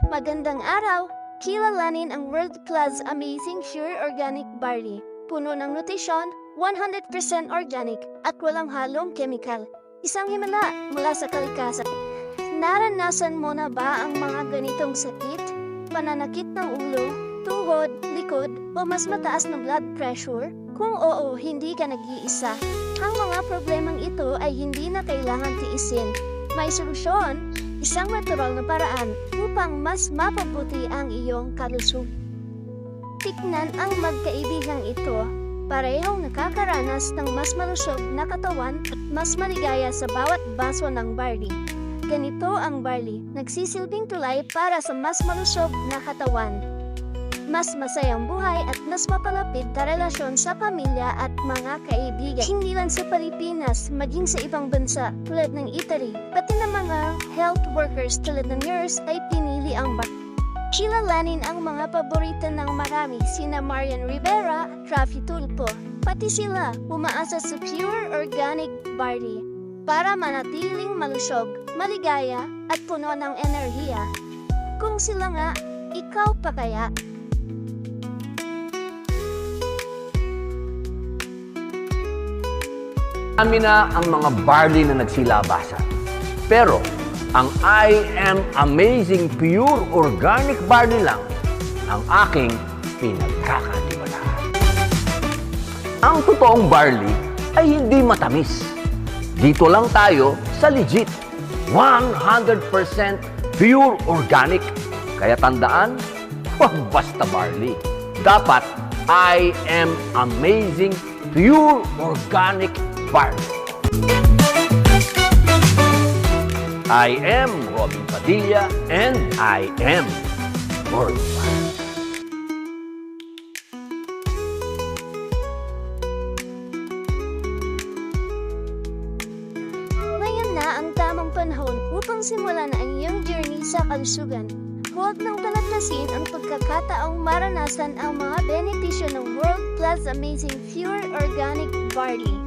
Magandang araw! Kilalanin ang World Plus Amazing Pure Organic Barley. Puno ng nutrisyon, 100% organic, at walang halong chemical. Isang himala mula sa kalikasan. Naranasan mo na ba ang mga ganitong sakit? Pananakit ng ulo, tuhod, likod, o mas mataas na blood pressure? Kung oo, hindi ka nag-iisa. Ang mga problemang ito ay hindi na kailangan tiisin. May solusyon, isang natural na paraan upang mas mapabuti ang iyong kalusugan. Tignan ang magkaibigang ito. Parehong nakakaranas ng mas malusog na katawan at mas maligaya sa bawat baso ng barley. Ganito ang barley, nagsisilbing tulay para sa mas malusog na katawan, mas masayang buhay at mas mapalapit na relasyon sa pamilya at mga kaibigan. Hindi lang sa Pilipinas, maging sa ibang bansa tulad ng Italy, pati ng mga health workers tulad ng nurse ay pinili ang barley. Kilalanin ang mga paborito ng marami sina Marian Rivera at Rafi Tulfo. Pati sila umaasa sa pure organic barley para manatiling malusog, maligaya at puno ng enerhiya. Kung sila nga, ikaw pa kaya? Marami na ang mga barley na nagsilabasan. Pero, ang I Am Amazing Pure Organic Barley lang ang aking pinagkakatiwalaan. Ang totoong barley ay hindi matamis. Dito lang tayo sa legit, 100% pure organic. Kaya tandaan, huwag basta barley. Dapat I Am Amazing Pure Organic Barley. I am Robin Padilla and I am Worldwide. Ngayon na ang tamang panahon upang simulan ang iyong journey sa kalusugan. Huwag nang palaglasin ang pagkakataong maranasan ang mga benepisyo ng World Plus Amazing Pure Organic Barley.